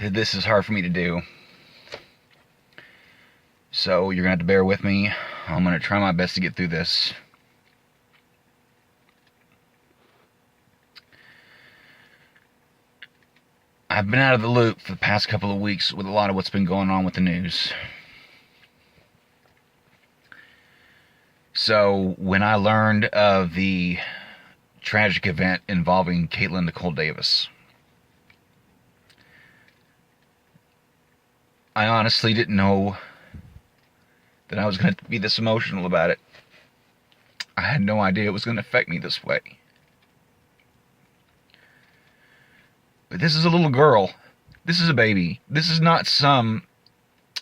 this is hard for me to do. So you're going to have to bear with me. I'm going to try my best to get through this. I've been out of the loop for the past couple of weeks with a lot of what's been going on with the news. So when I learned of the tragic event involving Katelynn Nicole Davis, I honestly didn't know that I was going to be this emotional about it. I had no idea it was going to affect me this way. But this is a little girl. This is a baby. This is not some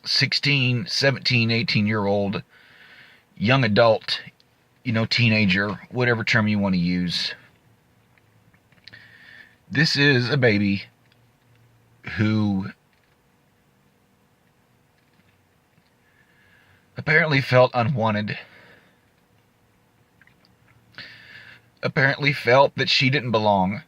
16, 17, 18-year-old young adult, teenager, whatever term you want to use. This is a baby who apparently felt unwanted. Apparently felt that she didn't belong.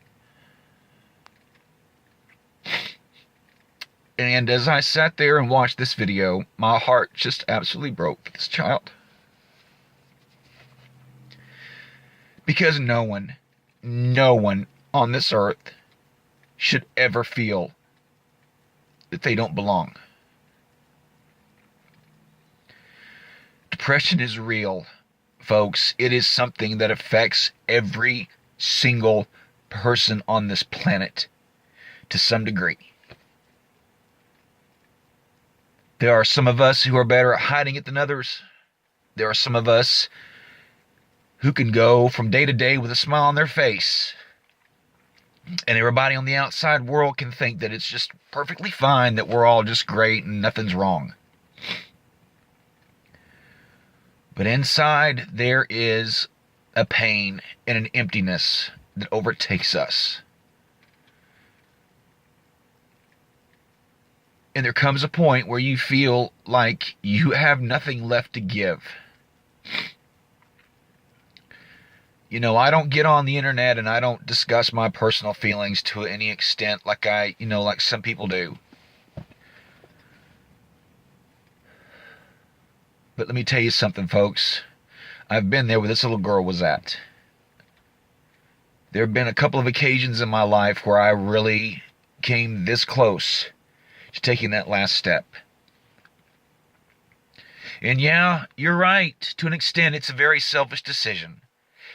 And as I sat there and watched this video, my heart just absolutely broke for this child. Because no one on this earth should ever feel that they don't belong. Depression is real, folks. It is something that affects every single person on this planet to some degree. There are some of us who are better at hiding it than others. There are some of us who can go from day to day with a smile on their face. And everybody on the outside world can think that it's just perfectly fine, that we're all just great and nothing's wrong. But inside there is a pain and an emptiness that overtakes us. And there comes a point where you feel like you have nothing left to give. I don't get on the internet and I don't discuss my personal feelings to any extent like like some people do. But let me tell you something, folks. I've been there where this little girl was at. There have been a couple of occasions in my life where I really came this close to taking that last step. And yeah, you're right. To an extent, it's a very selfish decision.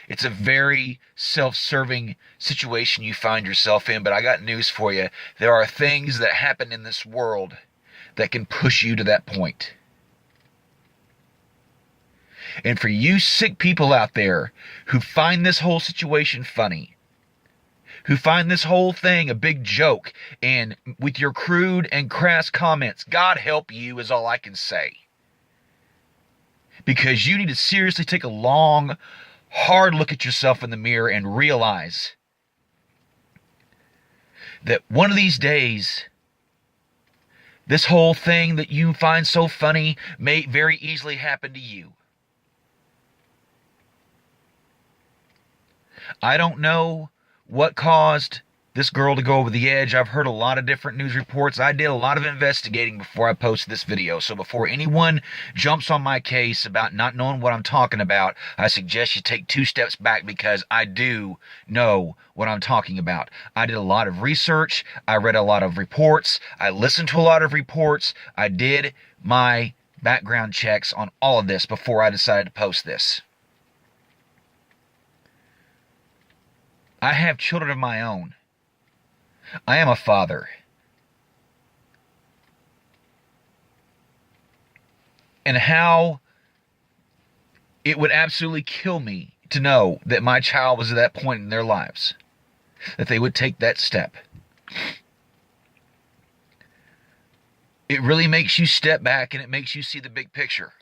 It's a very self-serving situation you find yourself in, but I got news for you. There are things that happen in this world that can push you to that point. And for you sick people out there who find this whole situation funny, who find this whole thing a big joke, and with your crude and crass comments, God help you is all I can say. Because you need to seriously take a long, hard look at yourself in the mirror and realize that one of these days, this whole thing that you find so funny may very easily happen to you. I don't know what caused this girl to go over the edge. I've heard a lot of different news reports. I did a lot of investigating before I posted this video. So before anyone jumps on my case about not knowing what I'm talking about, I suggest you take 2 steps back, because I do know what I'm talking about. I did a lot of research. I read a lot of reports. I listened to a lot of reports. I did my background checks on all of this before I decided to post this. I have children of my own. I am a father. And how it would absolutely kill me to know that my child was at that point in their lives, that they would take that step. It really makes you step back, and it makes you see the big picture.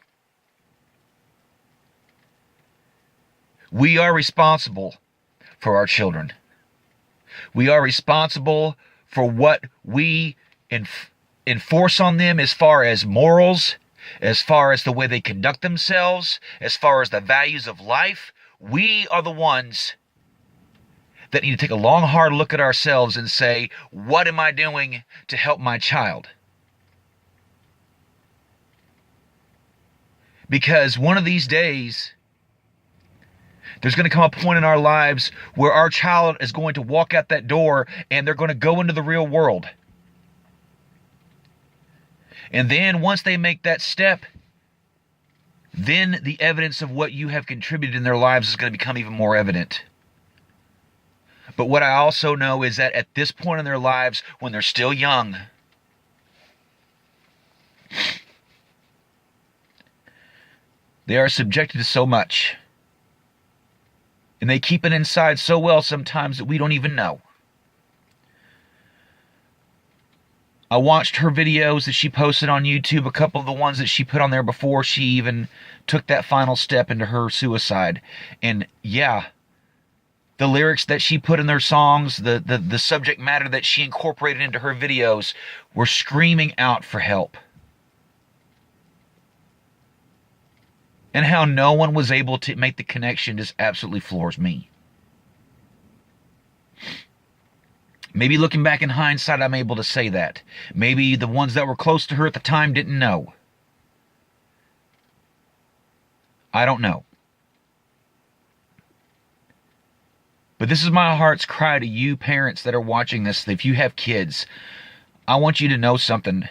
We are responsible for our children. We are responsible for what we enforce on them as far as morals, as far as the way they conduct themselves, as far as the values of life. We are the ones that need to take a long, hard look at ourselves and say, what am I doing to help my child? Because one of these days, there's going to come a point in our lives where our child is going to walk out that door and they're going to go into the real world. And then once they make that step, then the evidence of what you have contributed in their lives is going to become even more evident. But what I also know is that at this point in their lives, when they're still young, they are subjected to so much. And they keep it inside so well sometimes that we don't even know. I watched her videos that she posted on YouTube, a couple of the ones that she put on there before she even took that final step into her suicide. And yeah, the lyrics that she put in their songs, the subject matter that she incorporated into her videos were screaming out for help. And how no one was able to make the connection just absolutely floors me. Maybe looking back in hindsight, I'm able to say that. Maybe the ones that were close to her at the time didn't know. I don't know. But this is my heart's cry to you parents that are watching this. If you have kids, I want you to know something.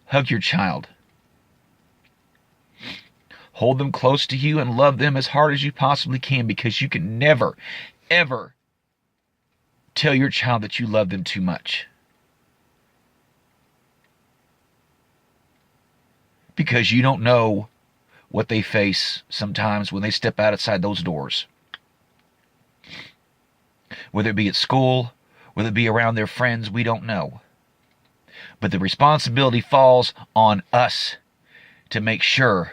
Hug your child. Hold them close to you and love them as hard as you possibly can, because you can never, ever tell your child that you love them too much. Because you don't know what they face sometimes when they step outside those doors. Whether it be at school, whether it be around their friends, we don't know. But the responsibility falls on us to make sure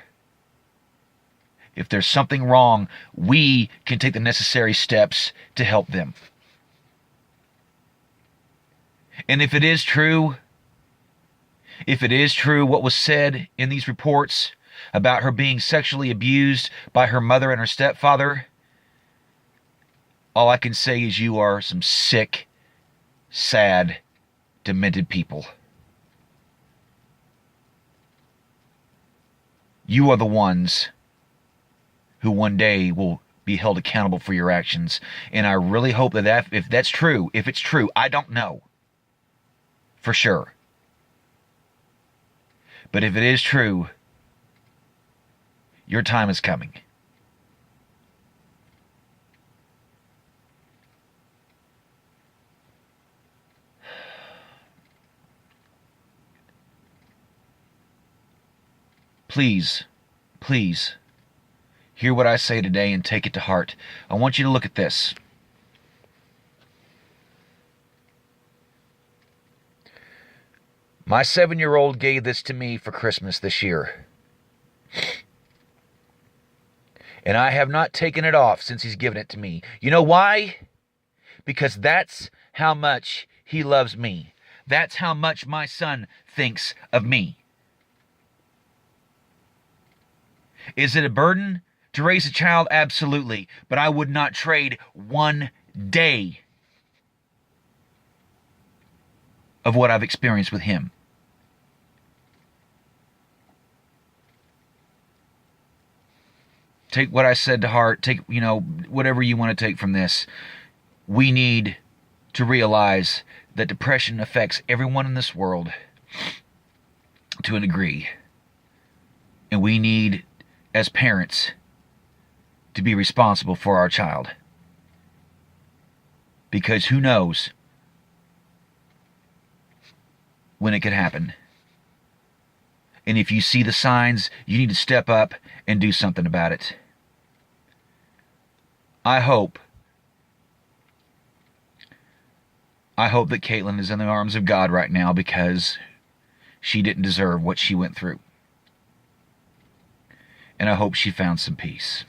if there's something wrong, we can take the necessary steps to help them. And if it is true what was said in these reports about her being sexually abused by her mother and her stepfather, all I can say is you are some sick, sad, demented people. You are the ones who one day will be held accountable for your actions. And I really hope that if it's true, I don't know for sure. But if it is true, your time is coming. Please, please, hear what I say today and take it to heart. I want you to look at this. My 7-year-old gave this to me for Christmas this year. And I have not taken it off since he's given it to me. You know why? Because that's how much he loves me. That's how much my son thinks of me. Is it a burden to raise a child? Absolutely. But I would not trade one day of what I've experienced with him. Take what I said to heart. Take, whatever you want to take from this. We need to realize that depression affects everyone in this world to a degree. And we need, as parents, to be responsible for our child. Because who knows when it could happen. And if you see the signs, you need to step up and do something about it. I hope that Katelynn is in the arms of God right now, because she didn't deserve what she went through. And I hope she found some peace.